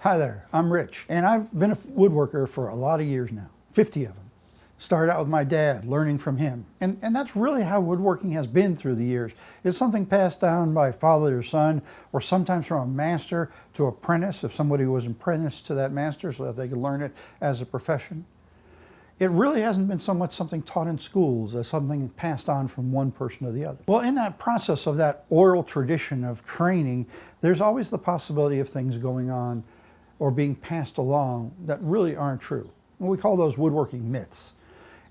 Hi there, I'm Rich, and I've been a woodworker for a lot of years now, 50 of them. Started out with my dad, learning from him. And that's really how woodworking has been through the years. It's something passed down by father to son, or sometimes from a master to apprentice, if somebody was apprenticed to that master so that they could learn it as a profession. It really hasn't been so much something taught in schools as something passed on from one person to the other. Well, in that process of that oral tradition of training, there's always the possibility of things going on or being passed along that really aren't true. And we call those woodworking myths.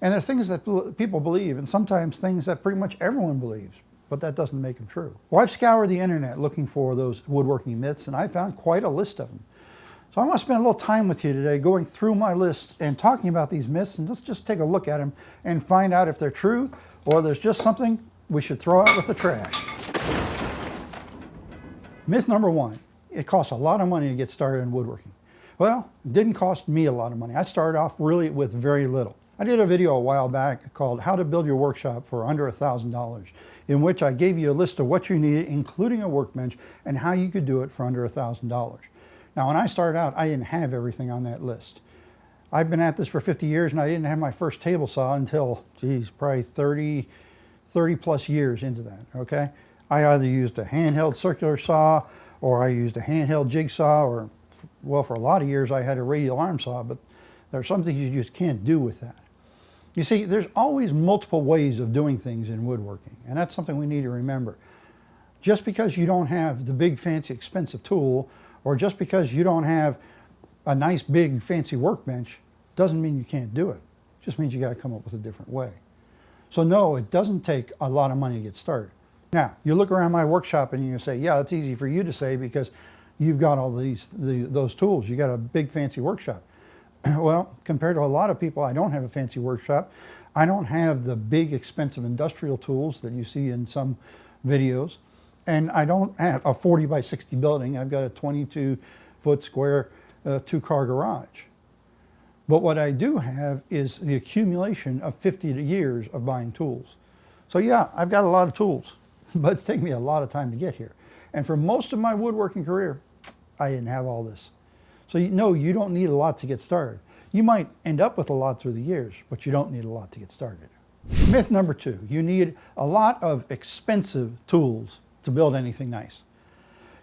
And they're things that people believe, and sometimes things that pretty much everyone believes, but that doesn't make them true. Well, I've scoured the internet looking for those woodworking myths, and I found quite a list of them. So I want to spend a little time with you today going through my list and talking about these myths, and let's just take a look at them and find out if they're true or there's just something we should throw out with the trash. Myth number one. It costs a lot of money to get started in woodworking. Well, it didn't cost me a lot of money. I started off really with very little. I did a video a while back called How to Build Your Workshop for Under $1,000, in which I gave you a list of what you needed, including a workbench, and how you could do it for under $1,000. Now, when I started out, I didn't have everything on that list. I've been at this for 50 years, and I didn't have my first table saw until, probably 30 plus years into that, okay? I either used a handheld circular saw, or I used a handheld jigsaw, or, well, for a lot of years I had a radial arm saw, but there are some things you just can't do with that. You see, there's always multiple ways of doing things in woodworking, and that's something we need to remember. Just because you don't have the big, fancy, expensive tool, or just because you don't have a nice, big, fancy workbench, doesn't mean you can't do it. It just means you got to come up with a different way. So no, it doesn't take a lot of money to get started. Now, you look around my workshop and you say, yeah, it's easy for you to say because you've got all those tools. You got a big fancy workshop. Well, compared to a lot of people, I don't have a fancy workshop. I don't have the big expensive industrial tools that you see in some videos. And I don't have a 40 by 60 building. I've got a 22-foot square two-car garage. But what I do have is the accumulation of 50 years of buying tools. So yeah, I've got a lot of tools. But it's taken me a lot of time to get here. And for most of my woodworking career, I didn't have all this. So no, you don't need a lot to get started. You might end up with a lot through the years, but you don't need a lot to get started. Myth number two, you need a lot of expensive tools to build anything nice.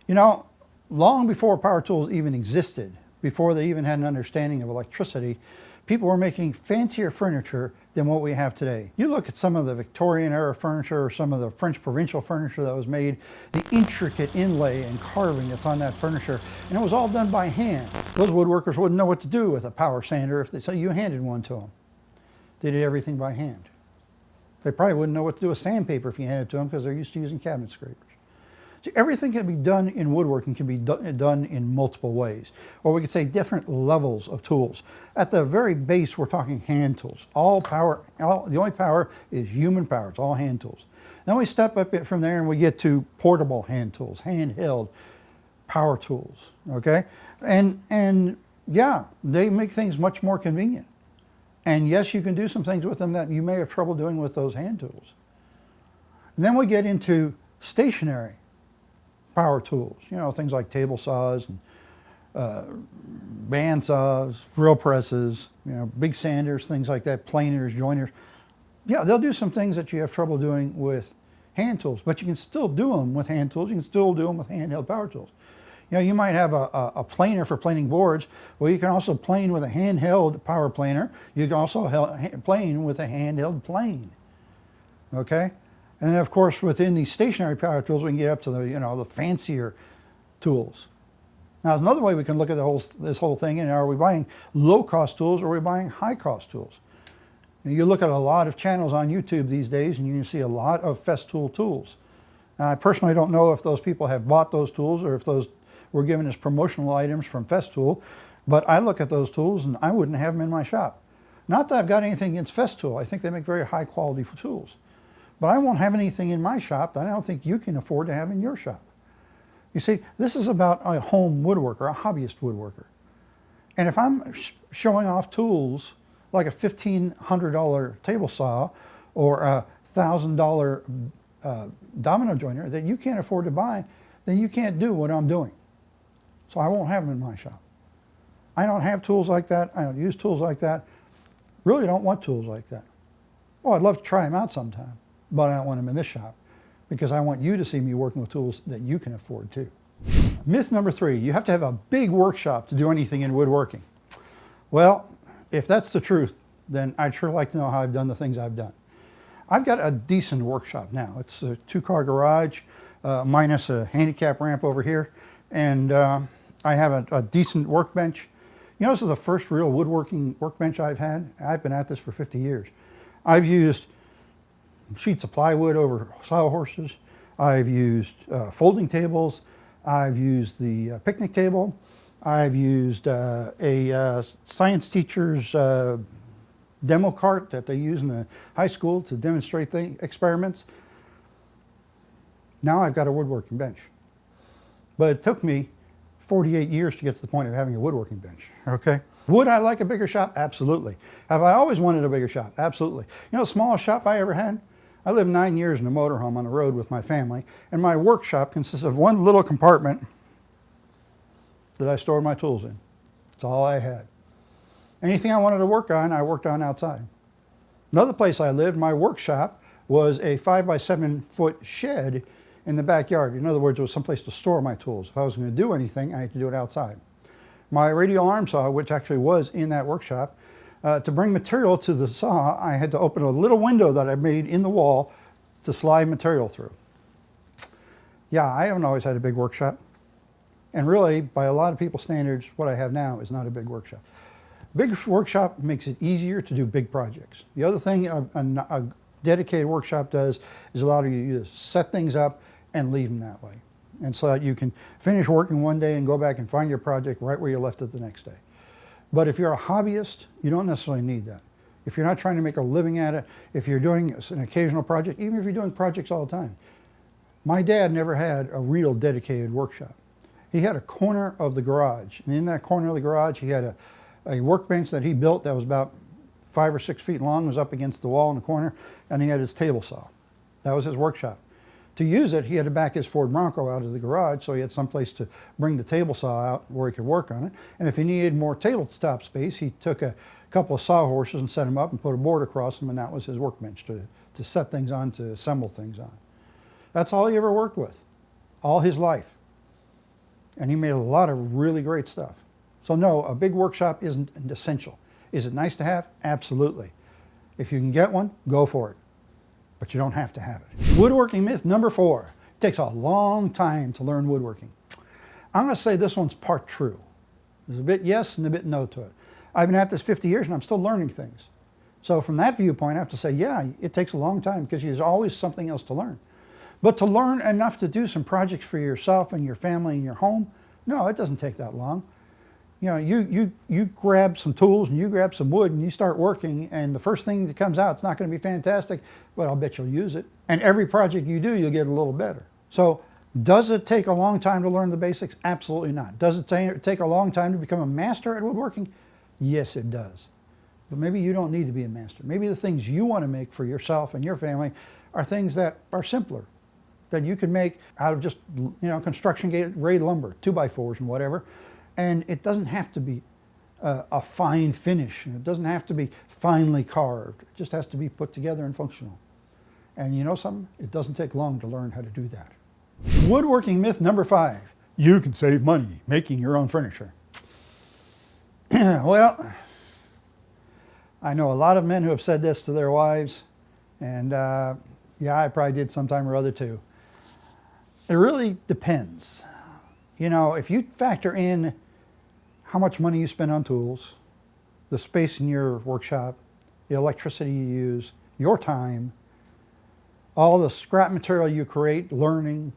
You know, long before power tools even existed, before they even had an understanding of electricity, people were making fancier furniture than what we have today. You look at some of the Victorian era furniture or some of the French provincial furniture that was made, the intricate inlay and carving that's on that furniture, and it was all done by hand. Those woodworkers wouldn't know what to do with a power sander so you handed one to them. They did everything by hand. They probably wouldn't know what to do with sandpaper if you handed it to them because they're used to using cabinet scrapers. So everything can be done in woodworking can be done in multiple ways, or we could say different levels of tools. At the very base, we're talking hand tools. The only power is human power. It's all hand tools. Then we step up from there and we get to portable hand tools, handheld power tools. Okay, and yeah, they make things much more convenient. And yes, you can do some things with them that you may have trouble doing with those hand tools. And then we get into stationary power tools, you know, things like table saws and band saws, drill presses, you know, big sanders, things like that, planers, joiners. Yeah, they'll do some things that you have trouble doing with hand tools, but you can still do them with hand tools. You can still do them with handheld power tools. You know, you might have a planer for planing boards. Well, you can also plane with a handheld power planer. You can also plane with a handheld plane. Okay? And then, of course, within these stationary power tools, we can get up to the fancier tools. Now, another way we can look at this whole thing, and are we buying low-cost tools or are we buying high-cost tools? And you look at a lot of channels on YouTube these days, and you can see a lot of Festool tools. Now, I personally don't know if those people have bought those tools or if those were given as promotional items from Festool, but I look at those tools and I wouldn't have them in my shop. Not that I've got anything against Festool. I think they make very high-quality tools. But I won't have anything in my shop that I don't think you can afford to have in your shop. You see, this is about a home woodworker, a hobbyist woodworker. And if I'm showing off tools like a $1,500 table saw or a $1,000 domino joiner that you can't afford to buy, then you can't do what I'm doing. So I won't have them in my shop. I don't have tools like that. I don't use tools like that. Really don't want tools like that. Well, I'd love to try them out sometime, but I don't want them in this shop because I want you to see me working with tools that you can afford too. Myth number 3, you have to have a big workshop to do anything in woodworking. Well, if that's the truth, then I'd sure like to know how I've done the things I've done. I've got a decent workshop now. It's a 2-car garage minus a handicap ramp over here, and I have a decent workbench. You know, this is the first real woodworking workbench I've had. I've been at this for 50 years. I've used sheets of plywood over sawhorses. I've used folding tables. I've used the picnic table. I've used a science teacher's demo cart that they use in the high school to demonstrate experiments. Now I've got a woodworking bench. But it took me 48 years to get to the point of having a woodworking bench, okay? Would I like a bigger shop? Absolutely. Have I always wanted a bigger shop? Absolutely. You know the smallest shop I ever had? I lived 9 years in a motorhome on the road with my family, and my workshop consists of one little compartment that I stored my tools in. That's all I had. Anything I wanted to work on, I worked on outside. Another place I lived, my workshop, was a 5 by 7 foot shed in the backyard. In other words, it was someplace to store my tools. If I was going to do anything, I had to do it outside. My radial arm saw, which actually was in that workshop, to bring material to the saw, I had to open a little window that I made in the wall to slide material through. Yeah, I haven't always had a big workshop. And really, by a lot of people's standards, what I have now is not a big workshop. Big workshop makes it easier to do big projects. The other thing a dedicated workshop does is allow you to set things up and leave them that way. And so that you can finish working one day and go back and find your project right where you left it the next day. But if you're a hobbyist, you don't necessarily need that. If you're not trying to make a living at it, if you're doing an occasional project, even if you're doing projects all the time. My dad never had a real dedicated workshop. He had a corner of the garage, and in that corner of the garage he had a workbench that he built that was about 5 or 6 feet long, was up against the wall in the corner, and he had his table saw. That was his workshop. To use it, he had to back his Ford Bronco out of the garage, so he had someplace to bring the table saw out where he could work on it. And if he needed more tabletop space, he took a couple of sawhorses and set them up and put a board across them, and that was his workbench to set things on, to assemble things on. That's all he ever worked with, all his life. And he made a lot of really great stuff. So no, a big workshop isn't essential. Is it nice to have? Absolutely. If you can get one, go for it. But you don't have to have it. Woodworking myth number 4. It takes a long time to learn woodworking. I'm going to say this one's part true. There's a bit yes and a bit no to it. I've been at this 50 years and I'm still learning things. So from that viewpoint, I have to say, yeah, it takes a long time because there's always something else to learn. But to learn enough to do some projects for yourself and your family and your home, no, it doesn't take that long. You know, you grab some tools and you grab some wood and you start working, and the first thing that comes out, it's not going to be fantastic, but I'll bet you'll use it. And every project you do, you'll get a little better. So does it take a long time to learn the basics? Absolutely not. Does it take a long time to become a master at woodworking? Yes, it does. But maybe you don't need to be a master. Maybe the things you want to make for yourself and your family are things that are simpler, that you can make out of just, you know, construction grade lumber, 2x4s and whatever. And it doesn't have to be a fine finish. It doesn't have to be finely carved. It just has to be put together and functional. And you know something? It doesn't take long to learn how to do that. Woodworking myth number 5. You can save money making your own furniture. Well, I know a lot of men who have said this to their wives, and yeah, I probably did sometime or other too. It really depends. You know, if you factor in how much money you spend on tools, the space in your workshop, the electricity you use, your time, all the scrap material you create, learning,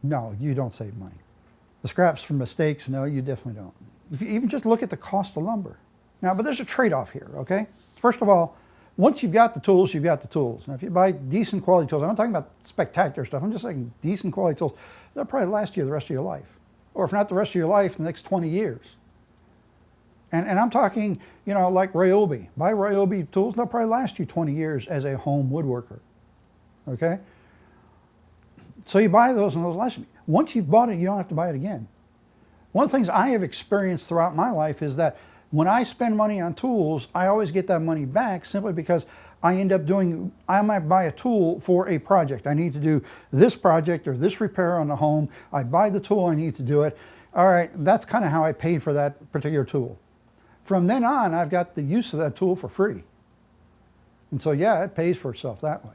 no, you don't save money. The scraps from mistakes, no, you definitely don't. If you even just look at the cost of lumber. Now, but there's a trade-off here, okay? First of all, once you've got the tools, you've got the tools. Now, if you buy decent quality tools, I'm not talking about spectacular stuff, I'm just saying decent quality tools, they'll probably last you the rest of your life. Or if not the rest of your life, the next 20 years. And I'm talking, you know, like Ryobi. Buy Ryobi tools, they'll probably last you 20 years as a home woodworker. Okay? So you buy those and those last you. Once you've bought it, you don't have to buy it again. One of the things I have experienced throughout my life is that when I spend money on tools, I always get that money back simply because I end up doing, I might buy a tool for a project. I need to do this project or this repair on the home. I buy the tool, I need to do it. All right, that's kind of how I pay for that particular tool. From then on, I've got the use of that tool for free. And so yeah, it pays for itself that way.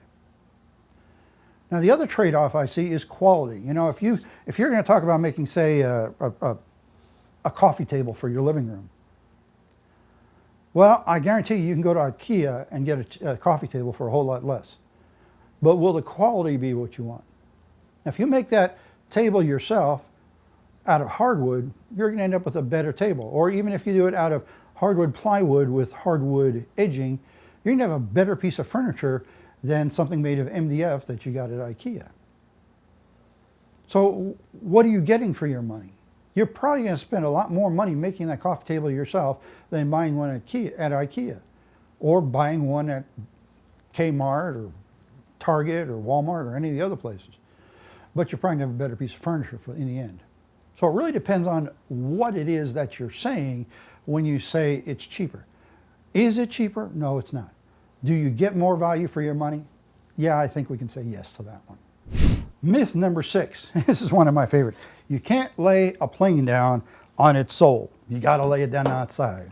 Now the other trade-off I see is quality. You know, if you're going to talk about making, say, a coffee table for your living room, well, I guarantee you can go to IKEA and get a coffee table for a whole lot less. But will the quality be what you want? Now, if you make that table yourself out of hardwood, you're going to end up with a better table. Or even if you do it out of hardwood plywood with hardwood edging, you're going to have a better piece of furniture than something made of MDF that you got at IKEA. So what are you getting for your money? You're probably going to spend a lot more money making that coffee table yourself than buying one at IKEA or buying one at Kmart or Target or Walmart or any of the other places. But you're probably going to have a better piece of furniture in the end. So it really depends on what it is that you're saying when you say it's cheaper. Is it cheaper? No, it's not. Do you get more value for your money? Yeah, I think we can say yes to that one. Myth number 6. This is one of my favorites. You can't lay a plane down on its sole. You got to lay it down outside.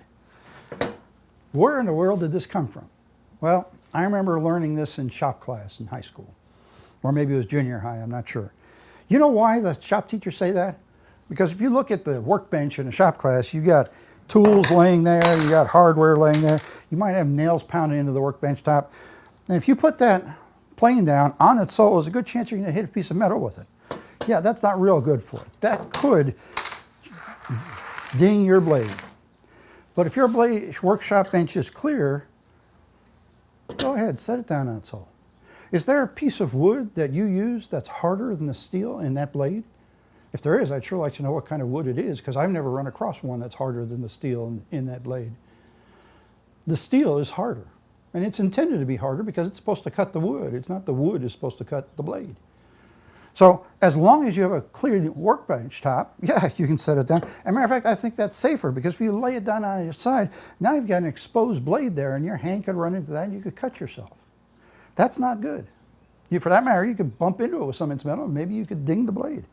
Where in the world did this come from? Well, I remember learning this in shop class in high school. Or maybe it was junior high, I'm not sure. You know why the shop teachers say that? Because if you look at the workbench in a shop class, you got tools laying there, you got hardware laying there, you might have nails pounded into the workbench top. And if you put that plane down on its sole, there's a good chance you're going to hit a piece of metal with it. Yeah, that's not real good for it. That could ding your blade. But if your workshop bench is clear, go ahead, set it down on its sole. Is there a piece of wood that you use that's harder than the steel in that blade? If there is, I'd sure like to know what kind of wood it is, because I've never run across one that's harder than the steel in that blade. The steel is harder, and it's intended to be harder because it's supposed to cut the wood. It's not the wood is supposed to cut the blade. So as long as you have a clear workbench top, yeah, you can set it down. As a matter of fact, I think that's safer, because if you lay it down on your side, now you've got an exposed blade there, and your hand could run into that, and you could cut yourself. That's not good. For that matter, you could bump into it with some metal, and maybe you could ding the blade.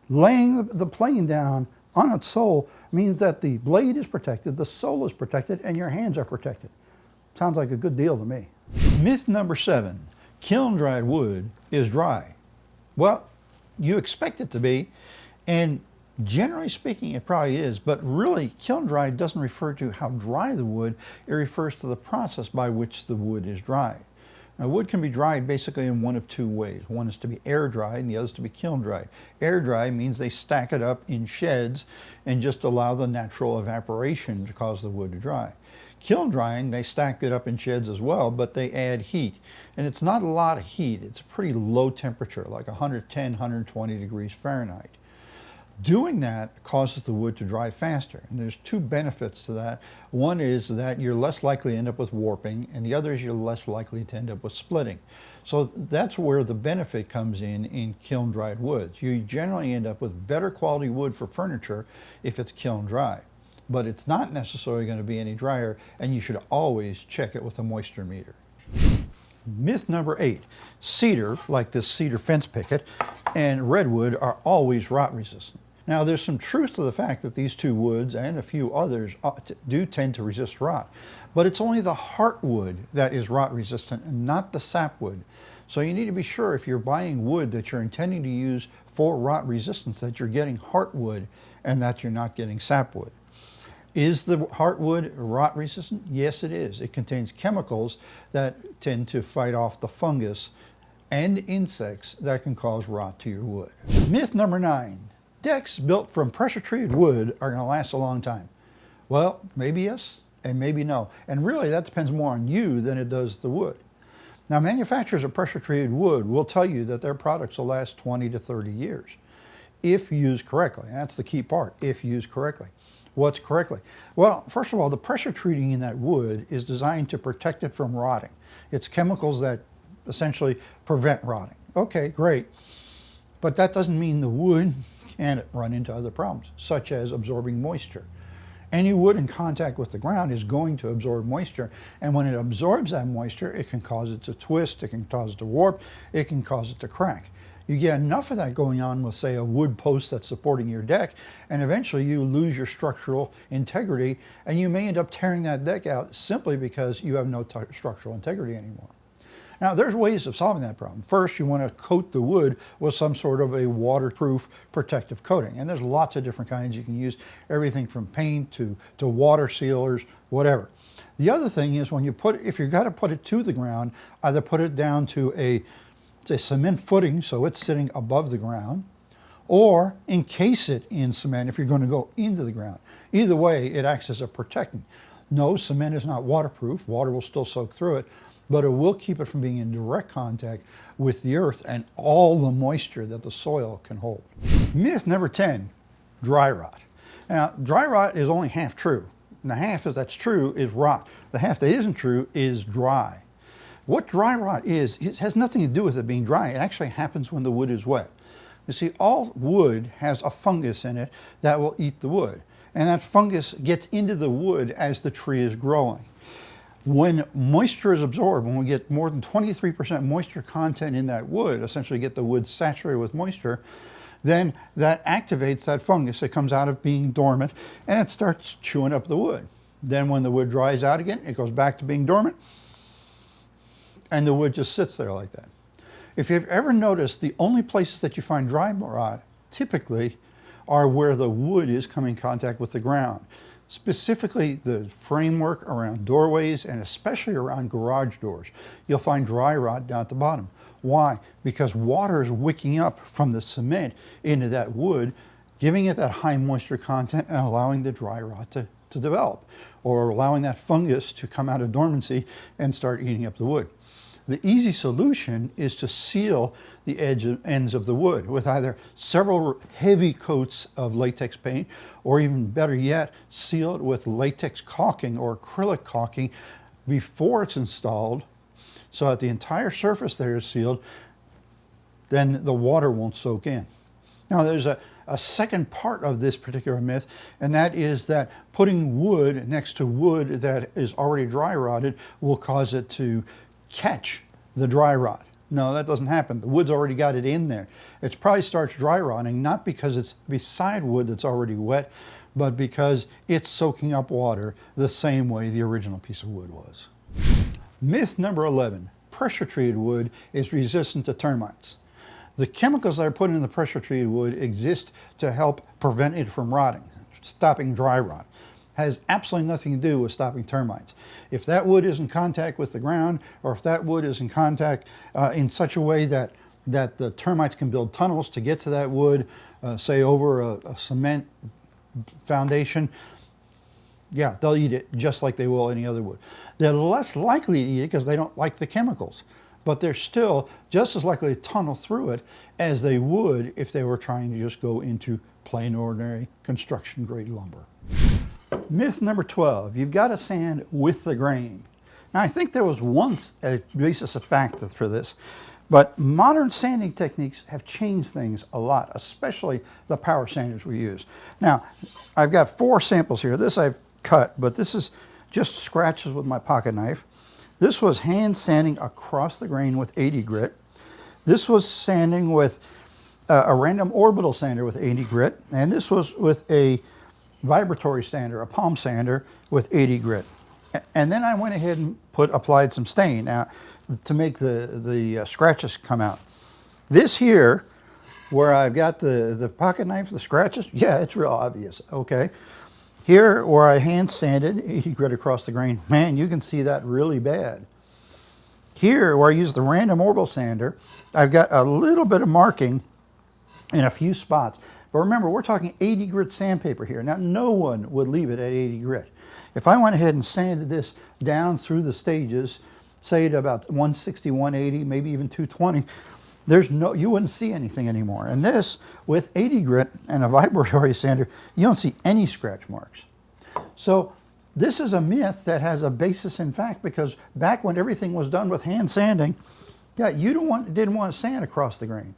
Laying the plane down on its sole means that the blade is protected, the sole is protected, and your hands are protected. Sounds like a good deal to me. Myth number 7, kiln-dried wood is dry. Well, you expect it to be, and generally speaking, it probably is, but really, kiln-dried doesn't refer to how dry the wood, it refers to the process by which the wood is dried. Now, wood can be dried basically in one of two ways. One is to be air dried and the other is to be kiln dried. Air dry means they stack it up in sheds and just allow the natural evaporation to cause the wood to dry. Kiln drying, they stack it up in sheds as well, but they add heat. And it's not a lot of heat. It's a pretty low temperature, like 110, 120 degrees Fahrenheit. Doing that causes the wood to dry faster, and there's two benefits to that. One is that you're less likely to end up with warping, and the other is you're less likely to end up with splitting. So that's where the benefit comes in kiln-dried woods. You generally end up with better quality wood for furniture if it's kiln-dry, but it's not necessarily going to be any drier, and you should always check it with a moisture meter. Myth number 8, cedar, like this cedar fence picket, and redwood are always rot resistant. Now, there's some truth to the fact that these two woods and a few others do tend to resist rot, but it's only the heartwood that is rot resistant and not the sapwood. So you need to be sure if you're buying wood that you're intending to use for rot resistance that you're getting heartwood and that you're not getting sapwood. Is the heartwood rot resistant? Yes, it is. It contains chemicals that tend to fight off the fungus and insects that can cause rot to your wood. Myth number 9. Decks built from pressure-treated wood are going to last a long time. Well, maybe yes and maybe no. And really, that depends more on you than it does the wood. Now, manufacturers of pressure-treated wood will tell you that their products will last 20 to 30 years if used correctly. And that's the key part, if used correctly. What's correctly? Well, first of all, the pressure treating in that wood is designed to protect it from rotting. It's chemicals that essentially prevent rotting. Okay, great. But that doesn't mean the wood and run into other problems, such as absorbing moisture. Any wood in contact with the ground is going to absorb moisture, and when it absorbs that moisture, it can cause it to twist, it can cause it to warp, it can cause it to crack. You get enough of that going on with, say, a wood post that's supporting your deck, and eventually you lose your structural integrity, and you may end up tearing that deck out simply because you have no structural integrity anymore. Now, there's ways of solving that problem. First, you want to coat the wood with some sort of a waterproof protective coating. And there's lots of different kinds you can use, everything from paint to water sealers, whatever. The other thing is when you if you've got to put it to the ground, either put it down to a cement footing so it's sitting above the ground, or encase it in cement if you're going to go into the ground. Either way, it acts as a protectant. No, cement is not waterproof. Water will still soak through it, but it will keep it from being in direct contact with the earth and all the moisture that the soil can hold. Myth number 10, dry rot. Now, dry rot is only half true. And the half that's true is rot. The half that isn't true is dry. What dry rot is, it has nothing to do with it being dry. It actually happens when the wood is wet. You see, all wood has a fungus in it that will eat the wood. And that fungus gets into the wood as the tree is growing. When moisture is absorbed, when we get more than 23% moisture content in that wood, essentially get the wood saturated with moisture, then that activates that fungus. It comes out of being dormant and it starts chewing up the wood. Then when the wood dries out again, it goes back to being dormant and the wood just sits there like that. If you've ever noticed, the only places that you find dry rot typically are where the wood is coming in contact with the ground. Specifically the framework around doorways and especially around garage doors. You'll find dry rot down at the bottom. Why? Because water is wicking up from the cement into that wood, giving it that high moisture content and allowing the dry rot to develop, or allowing that fungus to come out of dormancy and start eating up the wood. The easy solution is to seal the ends of the wood with either several heavy coats of latex paint, or even better yet, seal it with latex caulking or acrylic caulking before it's installed, so that the entire surface there is sealed, then the water won't soak in. Now there's a second part of this particular myth, and that is that putting wood next to wood that is already dry rotted will cause it to catch the dry rot. No, that doesn't happen. The wood's already got it in there. It probably starts dry rotting, not because it's beside wood that's already wet, but because it's soaking up water the same way the original piece of wood was. Myth number 11, pressure treated wood is resistant to termites. The chemicals that are put in the pressure treated wood exist to help prevent it from rotting, stopping dry rot. Has absolutely nothing to do with stopping termites. If that wood is in contact with the ground, or if that wood is in contact in such a way that the termites can build tunnels to get to that wood, say over a cement foundation, yeah, they'll eat it just like they will any other wood. They're less likely to eat it because they don't like the chemicals, but they're still just as likely to tunnel through it as they would if they were trying to just go into plain ordinary construction grade lumber. Myth number 12, you've got to sand with the grain. Now, I think there was once a basis of fact for this, but modern sanding techniques have changed things a lot, especially the power sanders we use. Now, I've got 4 samples here. This I've cut, but this is just scratches with my pocket knife. This was hand sanding across the grain with 80 grit. This was sanding with a random orbital sander with 80 grit, and this was with a vibratory sander, a palm sander with 80 grit. And then I went ahead and applied some stain now to make the scratches come out. This here, where I've got the pocket knife, the scratches, yeah, it's real obvious, okay. Here, where I hand sanded 80 grit across the grain, man, you can see that really bad. Here, where I use the random orbital sander, I've got a little bit of marking in a few spots. But remember, we're talking 80 grit sandpaper here. Now, no one would leave it at 80 grit. If I went ahead and sanded this down through the stages, say to about 160, 180, maybe even 220, you wouldn't see anything anymore. And this, with 80 grit and a vibratory sander, you don't see any scratch marks. So this is a myth that has a basis in fact, because back when everything was done with hand sanding, yeah, you didn't want to sand across the grain.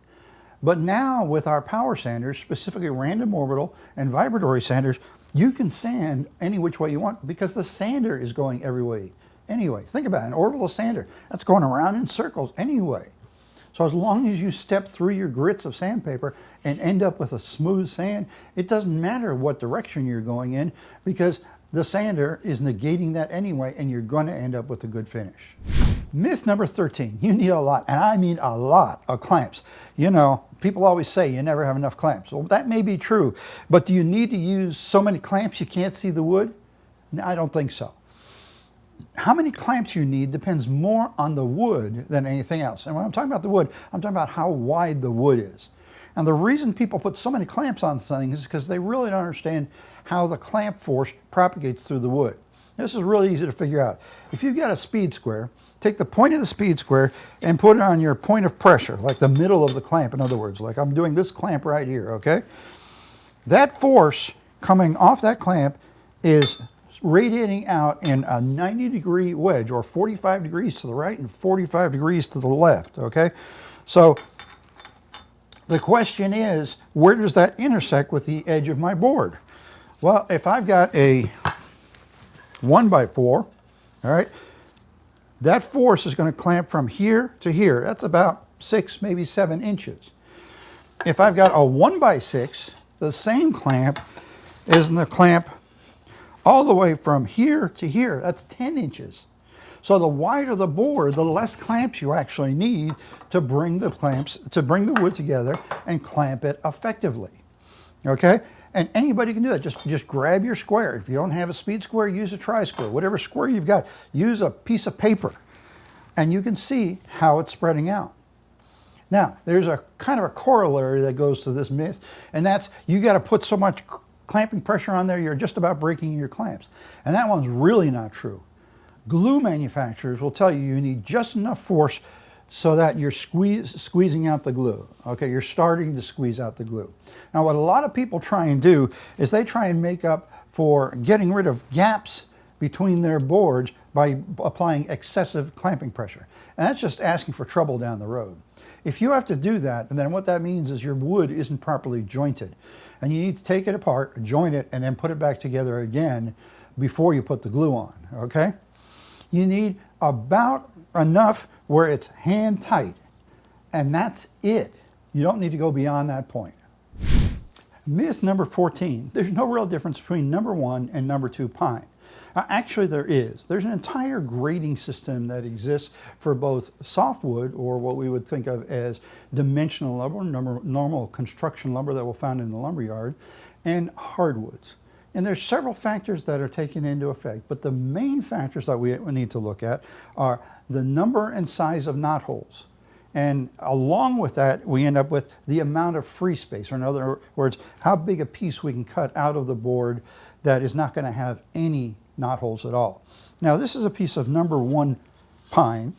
But now with our power sanders, specifically random orbital and vibratory sanders, you can sand any which way you want because the sander is going every way anyway. Think about it, an orbital sander, that's going around in circles anyway. So as long as you step through your grits of sandpaper and end up with a smooth sand, it doesn't matter what direction you're going in because the sander is negating that anyway, and you're going to end up with a good finish. Myth number 13, you need a lot, and I mean a lot, of clamps. You know, people always say you never have enough clamps. Well, that may be true, but do you need to use so many clamps you can't see the wood? No, I don't think so. How many clamps you need depends more on the wood than anything else. And when I'm talking about the wood, I'm talking about how wide the wood is. And the reason people put so many clamps on things is because they really don't understand how the clamp force propagates through the wood. This is really easy to figure out. If you've got a speed square, take the point of the speed square and put it on your point of pressure, like the middle of the clamp, in other words, like I'm doing this clamp right here, okay? That force coming off that clamp is radiating out in a 90-degree wedge, or 45 degrees to the right and 45 degrees to the left, okay? So the question is, where does that intersect with the edge of my board? Well, if I've got a 1x4, all right, that force is going to clamp from here to here. That's about 6, maybe 7 inches. If I've got a 1x6, the same clamp is going to clamp all the way from here to here. That's 10 inches. So the wider the board, the less clamps you actually need to bring the wood together and clamp it effectively. Okay? And anybody can do that. Just grab your square. If you don't have a speed square, use a tri-square. Whatever square you've got, use a piece of paper. And you can see how it's spreading out. Now, there's a kind of a corollary that goes to this myth, and that's you got to put so much clamping pressure on there, you're just about breaking your clamps. And that one's really not true. Glue manufacturers will tell you you need just enough force so that you're squeezing out the glue. Okay, you're starting to squeeze out the glue. Now, what a lot of people try and do is they try and make up for getting rid of gaps between their boards by applying excessive clamping pressure. And that's just asking for trouble down the road. If you have to do that, then what that means is your wood isn't properly jointed. And you need to take it apart, join it, and then put it back together again before you put the glue on, okay? You need about enough where it's hand tight, and that's it. You don't need to go beyond that point. Myth number 14, there's no real difference between number 1 and number 2 pine. Actually, there is. There's an entire grading system that exists for both softwood, or what we would think of as dimensional lumber, normal construction lumber that we'll find in the lumberyard, and hardwoods. And there's several factors that are taken into effect, but the main factors that we need to look at are the number and size of knot holes. And along with that, we end up with the amount of free space, or in other words, how big a piece we can cut out of the board that is not going to have any knot holes at all. Now, this is a piece of number 1 pine,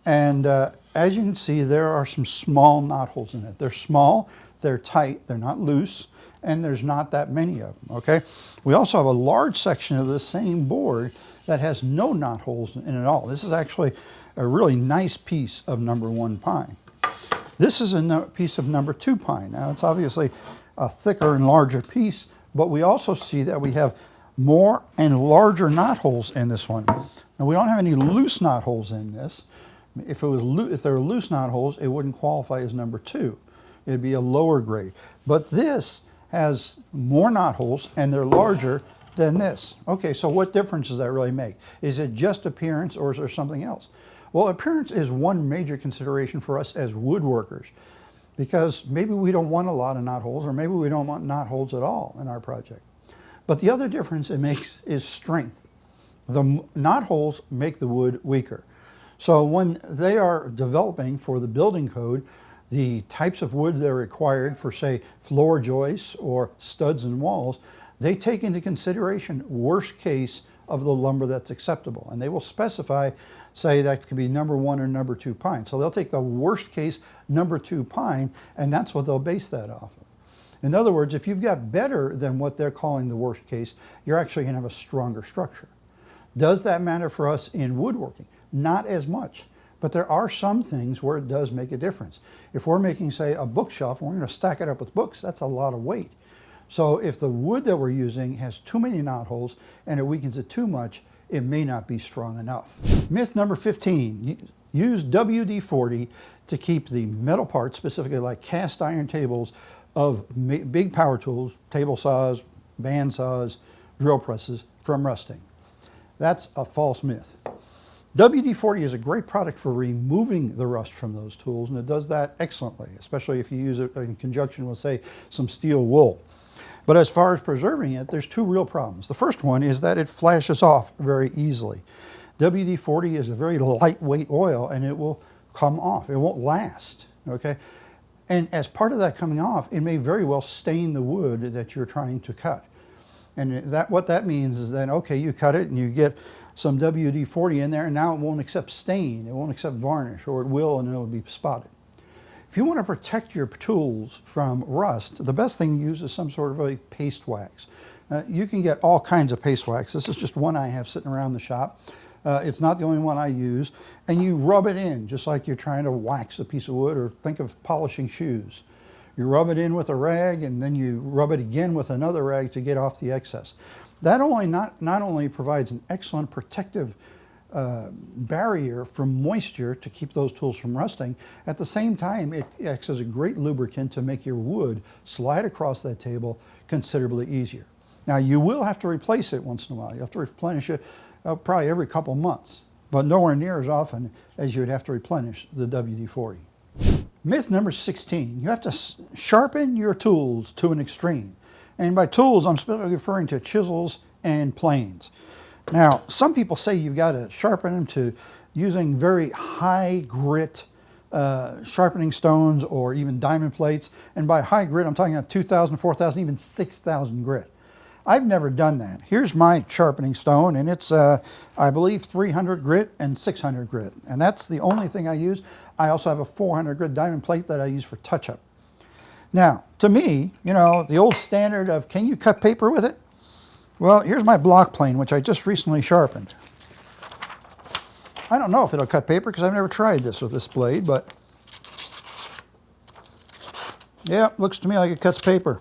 and as you can see, there are some small knot holes in it. They're small, they're tight, they're not loose, and there's not that many of them, okay? We also have a large section of the same board that has no knot holes in it at all. This is actually a really nice piece of number 1 pine. This is a piece of number 2 pine. Now, it's obviously a thicker and larger piece, but we also see that we have more and larger knot holes in this one. Now, we don't have any loose knot holes in this. If there were loose knot holes, it wouldn't qualify as number 2. It'd be a lower grade. But this has more knot holes, and they're larger than this. Okay, so what difference does that really make? Is it just appearance, or is there something else? Well, appearance is one major consideration for us as woodworkers, because maybe we don't want a lot of knot holes, or maybe we don't want knot holes at all in our project. But the other difference it makes is strength. The knot holes make the wood weaker. So when they are developing for the building code, the types of wood that are required for, say, floor joists or studs and walls, they take into consideration worst case of the lumber that's acceptable. And they will specify, say, that could be number 1 or number 2 pine. So they'll take the worst case number 2 pine, and that's what they'll base that off of. In other words, if you've got better than what they're calling the worst case, you're actually going to have a stronger structure. Does that matter for us in woodworking? Not as much, But there are some things where it does make a difference. If we're making, say, a bookshelf, and we're going to stack it up with books, that's a lot of weight. So if the wood that we're using has too many knot holes and it weakens it too much, it may not be strong enough. Myth number 15, use WD-40 to keep the metal parts, specifically like cast iron tables of big power tools, table saws, band saws, drill presses, from rusting. That's a false myth. WD-40 is a great product for removing the rust from those tools, and it does that excellently, especially if you use it in conjunction with, say, some steel wool. But as far as preserving it, there's two real problems. The first one is that it flashes off very easily. WD-40 is a very lightweight oil, and it will come off. It won't last, okay? And as part of that coming off, it may very well stain the wood that you're trying to cut. And what that means is that, okay, you cut it and you get some WD-40 in there, and now it won't accept stain, it won't accept varnish, or it will and it will be spotted. If you want to protect your tools from rust, the best thing to use is some sort of a paste wax. You can get all kinds of paste wax. This is just one I have sitting around the shop. It's not the only one I use. And you rub it in just like you're trying to wax a piece of wood, or think of polishing shoes. You rub it in with a rag, and then you rub it again with another rag to get off the excess. That not only provides an excellent protective barrier from moisture to keep those tools from rusting, at the same time it acts as a great lubricant to make your wood slide across that table considerably easier. Now, you will have to replace it once in a while. You have to replenish it probably every couple months, but nowhere near as often as you would have to replenish the WD-40. Myth number 16, you have to sharpen your tools to an extreme. And by tools, I'm specifically referring to chisels and planes. Now, some people say you've got to sharpen them to using very high grit sharpening stones or even diamond plates. And by high grit, I'm talking about 2,000, 4,000, even 6,000 grit. I've never done that. Here's my sharpening stone, and it's, I believe, 300 grit and 600 grit. And that's the only thing I use. I also have a 400 grit diamond plate that I use for touch-up. Now, to me, you know, the old standard of, can you cut paper with it? Well, here's my block plane, which I just recently sharpened. I don't know if it'll cut paper because I've never tried this with this blade, but yeah, looks to me like it cuts paper.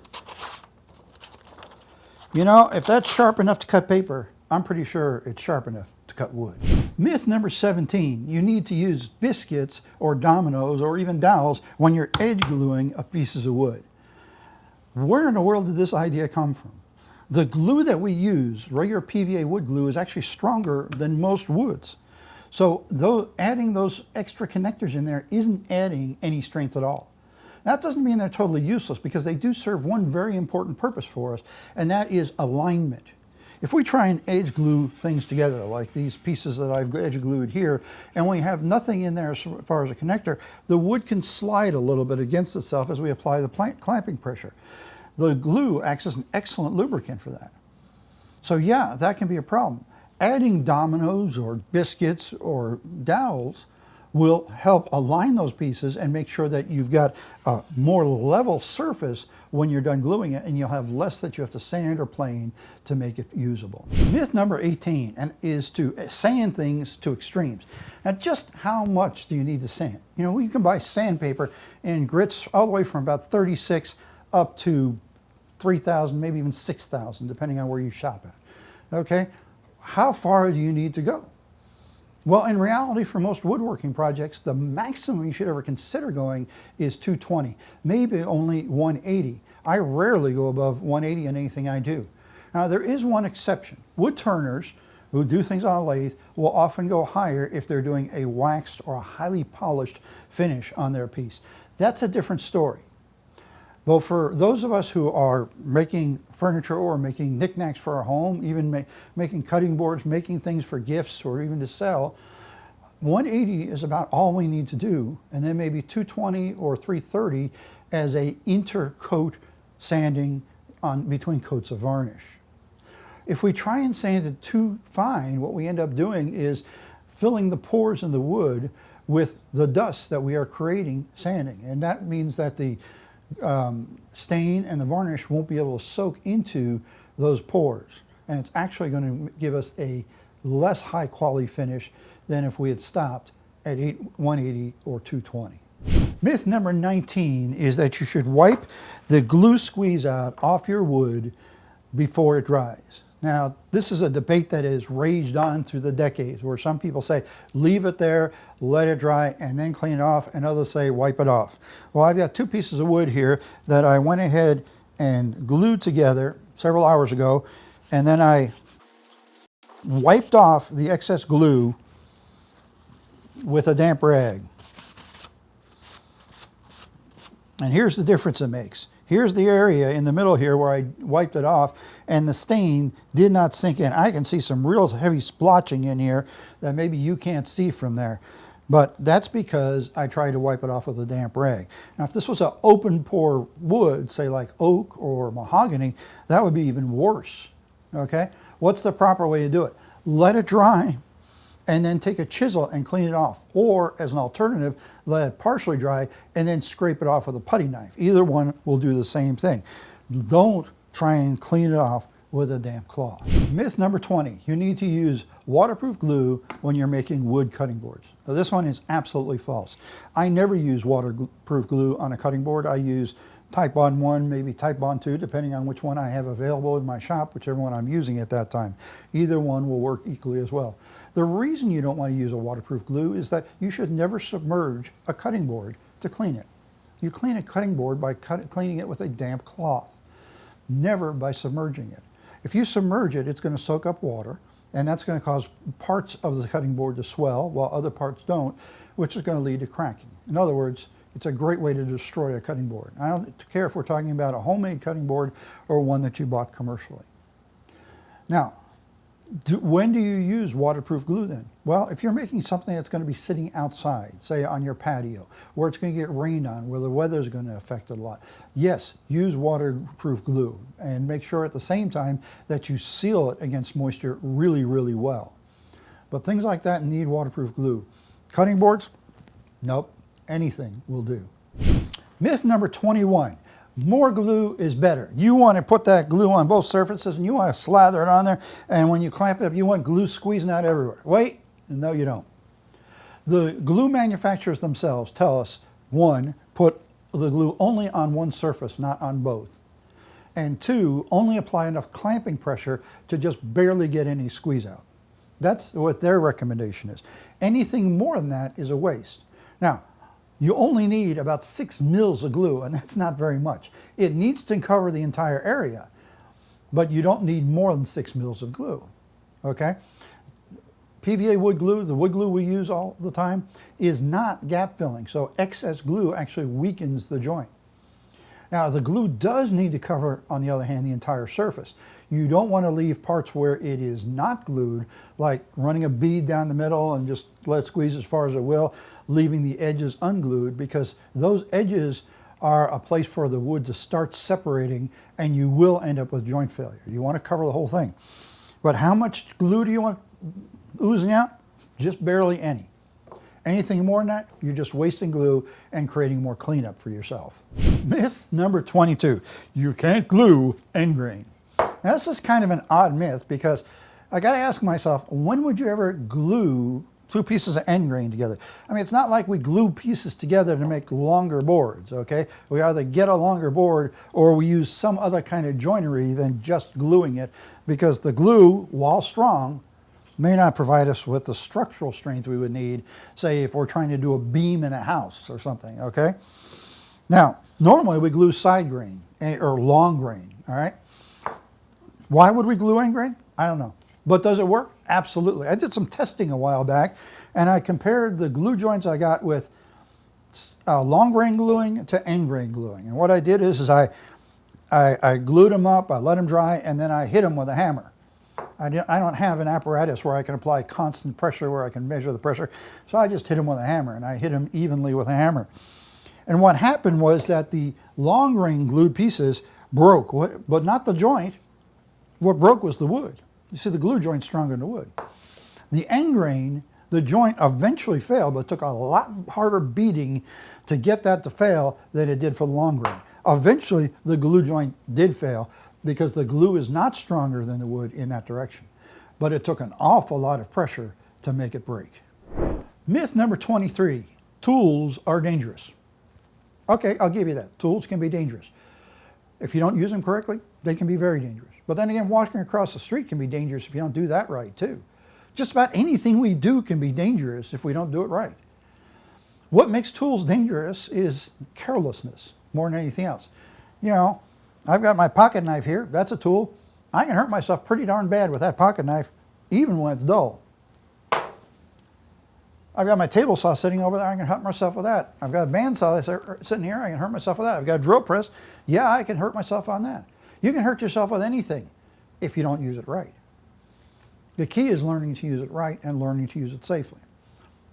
You know, if that's sharp enough to cut paper, I'm pretty sure it's sharp enough to cut wood. Myth number 17, you need to use Biscuits or Dominoes or even Dowels when you're edge gluing pieces of wood. Where in the world did this idea come from? The glue that we use, regular PVA wood glue, is actually stronger than most woods. So adding those extra connectors in there isn't adding any strength at all. That doesn't mean they're totally useless, because they do serve one very important purpose for us, and that is alignment. If we try and edge glue things together, like these pieces that I've edge glued here, and we have nothing in there as far as a connector, the wood can slide a little bit against itself as we apply the clamping pressure. The glue acts as an excellent lubricant for that. So yeah, that can be a problem. Adding Dominoes or Biscuits or Dowels will help align those pieces and make sure that you've got a more level surface when you're done gluing it, and you'll have less that you have to sand or plane to make it usable. Myth number 18 is to sand things to extremes. Now, just how much do you need to sand? You know, you can buy sandpaper in grits all the way from about 36 up to 3,000, maybe even 6,000, depending on where you shop at. Okay, how far do you need to go? Well, in reality, for most woodworking projects, the maximum you should ever consider going is 220, maybe only 180. I rarely go above 180 in anything I do. Now, there is one exception. Wood turners who do things on a lathe will often go higher if they're doing a waxed or a highly polished finish on their piece. That's a different story. Well, for those of us who are making furniture or making knickknacks for our home, even making cutting boards, making things for gifts or even to sell, 180 is about all we need to do, and then maybe 220 or 330 as a intercoat sanding on between coats of varnish. If we try and sand it too fine, what we end up doing is filling the pores in the wood with the dust that we are creating sanding, and that means that the stain and the varnish won't be able to soak into those pores, and it's actually going to give us a less high quality finish than if we had stopped at 180 or 220. Myth number 19 is that you should wipe the glue squeeze out off your wood before it dries. Now, this is a debate that has raged on through the decades, where some people say, leave it there, let it dry, and then clean it off, and others say, wipe it off. Well, I've got 2 pieces of wood here that I went ahead and glued together several hours ago, and then I wiped off the excess glue with a damp rag. And here's the difference it makes. Here's the area in the middle here where I wiped it off, and the stain did not sink in. I can see some real heavy splotching in here that maybe you can't see from there. But that's because I tried to wipe it off with a damp rag. Now, if this was an open pore wood, say like oak or mahogany, that would be even worse, okay? What's the proper way to do it? Let it dry, and then take a chisel and clean it off. Or, as an alternative, let it partially dry and then scrape it off with a putty knife. Either one will do the same thing. Don't try and clean it off with a damp cloth. Myth number 20, you need to use waterproof glue when you're making wood cutting boards. Now, this one is absolutely false. I never use waterproof glue on a cutting board. I use Titebond 1, maybe Titebond 2, depending on which one I have available in my shop, whichever one I'm using at that time. Either one will work equally as well. The reason you don't want to use a waterproof glue is that you should never submerge a cutting board to clean it. You clean a cutting board by cleaning it with a damp cloth, never by submerging it. If you submerge it, it's going to soak up water, and that's going to cause parts of the cutting board to swell while other parts don't, which is going to lead to cracking. In other words, it's a great way to destroy a cutting board. I don't care if we're talking about a homemade cutting board or one that you bought commercially. Now, when do you use waterproof glue then? Well, if you're making something that's going to be sitting outside, say on your patio, where it's going to get rained on, where the weather's going to affect it a lot, yes, use waterproof glue, and make sure at the same time that you seal it against moisture really, really well. But things like that need waterproof glue. Cutting boards? Nope, anything will do. Myth number 21. More glue is better. You want to put that glue on both surfaces and you want to slather it on there, and when you clamp it up, you want glue squeezing out everywhere. Wait, no you don't. The glue manufacturers themselves tell us, 1, put the glue only on one surface, not on both. And 2, only apply enough clamping pressure to just barely get any squeeze out. That's what their recommendation is. Anything more than that is a waste. Now, you only need about 6 mils of glue, and that's not very much. It needs to cover the entire area, but you don't need more than 6 mils of glue, okay? PVA wood glue, the wood glue we use all the time, is not gap filling, so excess glue actually weakens the joint. Now, the glue does need to cover, on the other hand, the entire surface. You don't want to leave parts where it is not glued, like running a bead down the middle and just let it squeeze as far as it will, leaving the edges unglued, because those edges are a place for the wood to start separating, and you will end up with joint failure. You want to cover the whole thing. But how much glue do you want oozing out? Just barely any. Anything more than that, you're just wasting glue and creating more cleanup for yourself. Myth number 22, you can't glue end grain. Now, this is kind of an odd myth, because I got to ask myself, when would you ever glue 2 pieces of end grain together? I mean, it's not like we glue pieces together to make longer boards, okay? We either get a longer board or we use some other kind of joinery than just gluing it, because the glue, while strong, may not provide us with the structural strength we would need, say, if we're trying to do a beam in a house or something, okay? Now, normally we glue side grain or long grain, all right? Why would we glue end grain? I don't know. But does it work? Absolutely. I did some testing a while back, and I compared the glue joints I got with long grain gluing to end grain gluing. And what I did is I glued them up, I let them dry, and then I hit them with a hammer. I don't have an apparatus where I can apply constant pressure, where I can measure the pressure, so I just hit them with a hammer, and I hit them evenly with a hammer. And what happened was that the long grain glued pieces broke, but not the joint. What broke was the wood. You see, the glue joint's stronger than the wood. The end grain, the joint eventually failed, but it took a lot harder beating to get that to fail than it did for the long grain. Eventually, the glue joint did fail because the glue is not stronger than the wood in that direction. But it took an awful lot of pressure to make it break. Myth number 23, tools are dangerous. Okay, I'll give you that. Tools can be dangerous. If you don't use them correctly, they can be very dangerous. But then again, walking across the street can be dangerous if you don't do that right too. Just about anything we do can be dangerous if we don't do it right. What makes tools dangerous is carelessness more than anything else. You know, I've got my pocket knife here. That's a tool. I can hurt myself pretty darn bad with that pocket knife, even when it's dull. I've got my table saw sitting over there. I can hurt myself with that. I've got a bandsaw sitting here. I can hurt myself with that. I've got a drill press. Yeah, I can hurt myself on that. You can hurt yourself with anything if you don't use it right. The key is learning to use it right and learning to use it safely.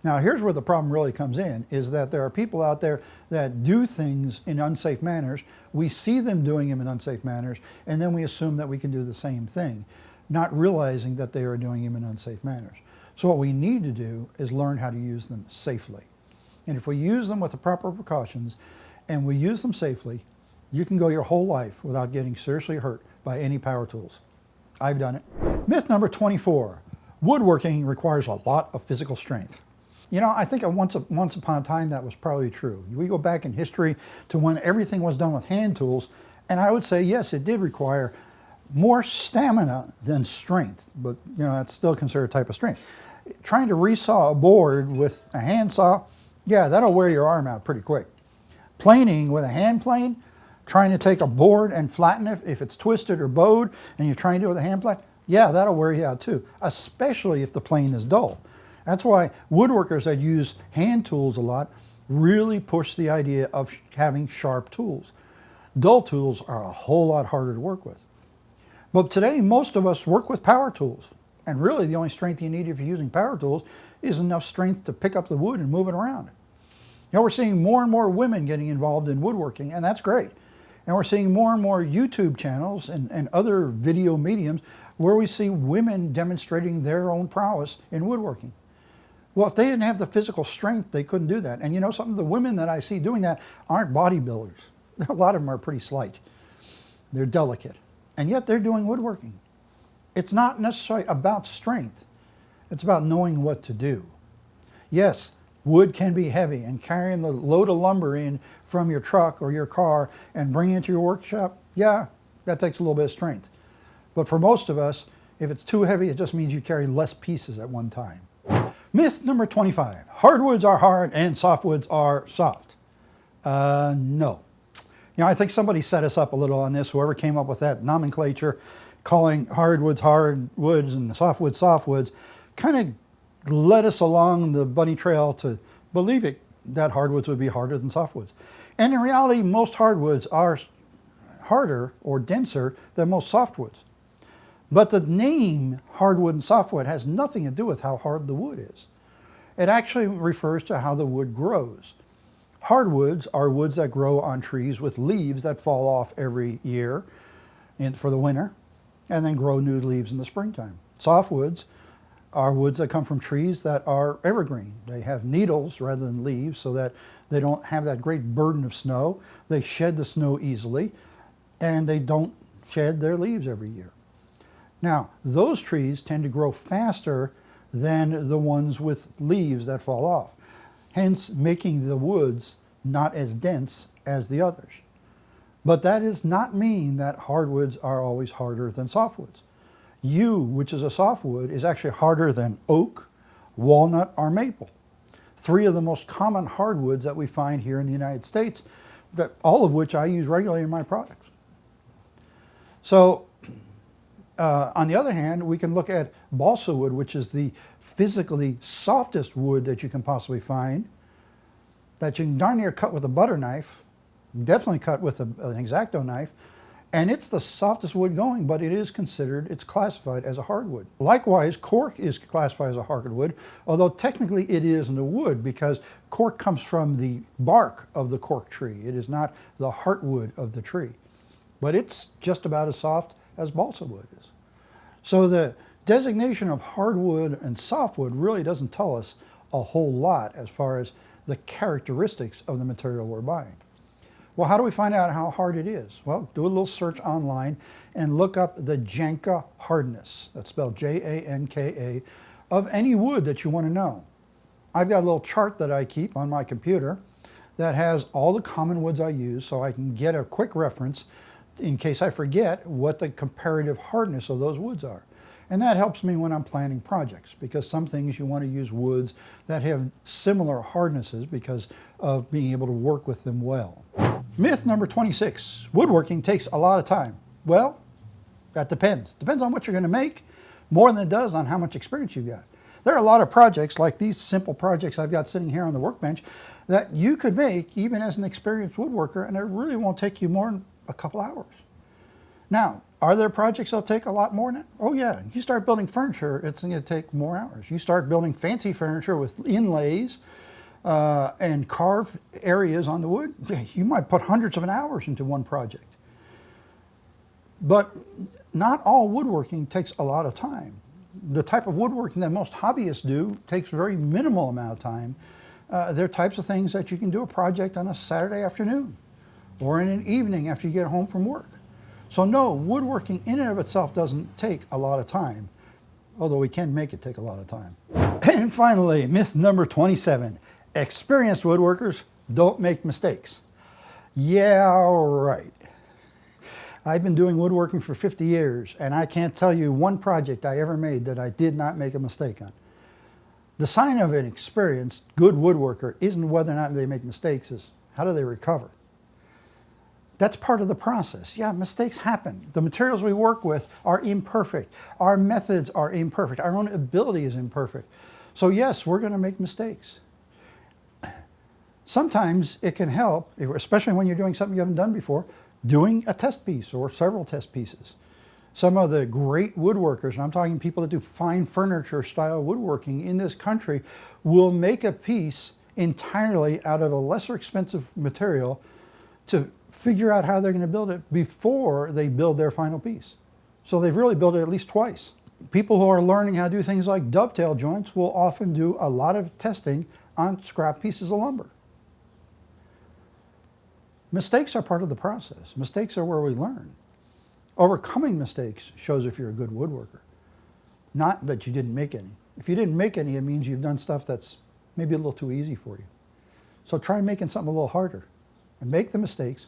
Now, here's where the problem really comes in, is that there are people out there that do things in unsafe manners. We see them doing them in unsafe manners, and then we assume that we can do the same thing, not realizing that they are doing them in unsafe manners. So what we need to do is learn how to use them safely. And if we use them with the proper precautions and we use them safely, you can go your whole life without getting seriously hurt by any power tools. I've done it. Myth number 24, woodworking requires a lot of physical strength. You know, I think once upon a time that was probably true. We go back in history to when everything was done with hand tools, and I would say, yes, it did require more stamina than strength, but you know, that's still considered a type of strength. Trying to resaw a board with a handsaw, yeah, that'll wear your arm out pretty quick. Planing with a hand plane, trying to take a board and flatten it if it's twisted or bowed, and you're trying to do it with a hand plane, yeah, that'll wear you out too, especially if the plane is dull. That's why woodworkers that use hand tools a lot really push the idea of having sharp tools. Dull tools are a whole lot harder to work with. But today, most of us work with power tools. And really, the only strength you need if you're using power tools is enough strength to pick up the wood and move it around. You know, we're seeing more and more women getting involved in woodworking, and that's great. And we're seeing more and more YouTube channels and other video mediums where we see women demonstrating their own prowess in woodworking. Well, if they didn't have the physical strength, they couldn't do that. And you know something, the women that I see doing that aren't bodybuilders. A lot of them are pretty slight. They're delicate. And yet they're doing woodworking. It's not necessarily about strength. It's about knowing what to do. Yes, wood can be heavy, and carrying the load of lumber in from your truck or your car and bringing it to your workshop, yeah, that takes a little bit of strength. But for most of us, if it's too heavy, it just means you carry less pieces at one time. Myth number 25, hardwoods are hard and softwoods are soft. No. You know, I think somebody set us up a little on this, whoever came up with that nomenclature, calling hardwoods hardwoods and softwoods softwoods, kind of led us along the bunny trail to believe it, that hardwoods would be harder than softwoods. And in reality, most hardwoods are harder or denser than most softwoods. But the name hardwood and softwood has nothing to do with how hard the wood is. It actually refers to how the wood grows. Hardwoods are woods that grow on trees with leaves that fall off every year for the winter, and then grow new leaves in the springtime. Softwoods are woods that come from trees that are evergreen. They have needles rather than leaves so that they don't have that great burden of snow. They shed the snow easily, and they don't shed their leaves every year. Now, those trees tend to grow faster than the ones with leaves that fall off, hence making the woods not as dense as the others. But that does not mean that hardwoods are always harder than softwoods. Yew, which is a softwood, is actually harder than oak, walnut, or maple. Three of the most common hardwoods that we find here in the United States, all of which I use regularly in my products. So, on the other hand, we can look at balsa wood, which is the physically softest wood that you can possibly find, that you can darn near cut with a butter knife, definitely cut with an X-Acto knife, and it's the softest wood going, but it's classified as a hardwood. Likewise, cork is classified as a hardwood, although technically it isn't a wood because cork comes from the bark of the cork tree. It is not the heartwood of the tree, but it's just about as soft as balsa wood is. So the designation of hardwood and softwood really doesn't tell us a whole lot as far as the characteristics of the material we're buying. Well, how do we find out how hard it is? Well, do a little search online and look up the Janka hardness, that's spelled Janka, of any wood that you want to know. I've got a little chart that I keep on my computer that has all the common woods I use so I can get a quick reference in case I forget what the comparative hardness of those woods are. And that helps me when I'm planning projects, because some things you want to use woods that have similar hardnesses because of being able to work with them well. Myth number 26, woodworking takes a lot of time. Well, that depends. Depends on what you're going to make more than it does on how much experience you've got. There are a lot of projects like these simple projects I've got sitting here on the workbench that you could make even as an experienced woodworker, and it really won't take you more than a couple hours. Now, are there projects that'll take a lot more than that? Oh yeah, you start building furniture, it's going to take more hours. You start building fancy furniture with inlays and carved areas on the wood, you might put hundreds of hours into one project. But not all woodworking takes a lot of time. The type of woodworking that most hobbyists do takes a very minimal amount of time. There are types of things that you can do a project on a Saturday afternoon or in an evening after you get home from work. So no, woodworking in and of itself doesn't take a lot of time, although we can make it take a lot of time. And finally, myth number 27, experienced woodworkers don't make mistakes. Yeah, right. I've been doing woodworking for 50 years, and I can't tell you one project I ever made that I did not make a mistake on. The sign of an experienced, good woodworker isn't whether or not they make mistakes, it's how do they recover. That's part of the process. Yeah, mistakes happen. The materials we work with are imperfect. Our methods are imperfect. Our own ability is imperfect. So yes, we're going to make mistakes. Sometimes it can help, especially when you're doing something you haven't done before, doing a test piece or several test pieces. Some of the great woodworkers, and I'm talking people that do fine furniture style woodworking in this country, will make a piece entirely out of a lesser expensive material to figure out how they're going to build it before they build their final piece. So they've really built it at least twice. People who are learning how to do things like dovetail joints will often do a lot of testing on scrap pieces of lumber. Mistakes are part of the process. Mistakes are where we learn. Overcoming mistakes shows if you're a good woodworker, not that you didn't make any. If you didn't make any, it means you've done stuff that's maybe a little too easy for you. So try making something a little harder and make the mistakes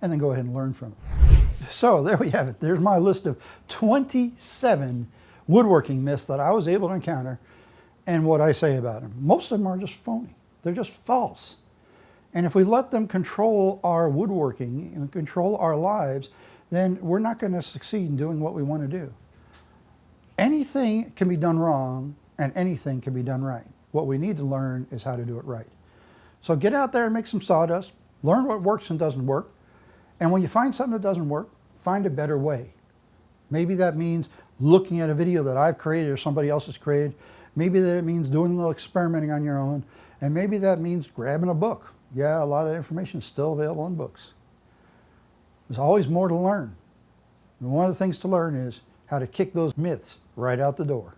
and then go ahead and learn from it. So there we have it. There's my list of 27 woodworking myths that I was able to encounter and what I say about them. Most of them are just phony. They're just false. And if we let them control our woodworking and control our lives, then we're not going to succeed in doing what we want to do. Anything can be done wrong and anything can be done right. What we need to learn is how to do it right. So get out there and make some sawdust, learn what works and doesn't work, and when you find something that doesn't work, find a better way. Maybe that means looking at a video that I've created or somebody else has created. Maybe that means doing a little experimenting on your own, and maybe that means grabbing a book. Yeah, a lot of that information is still available in books. There's always more to learn. And one of the things to learn is how to kick those myths right out the door.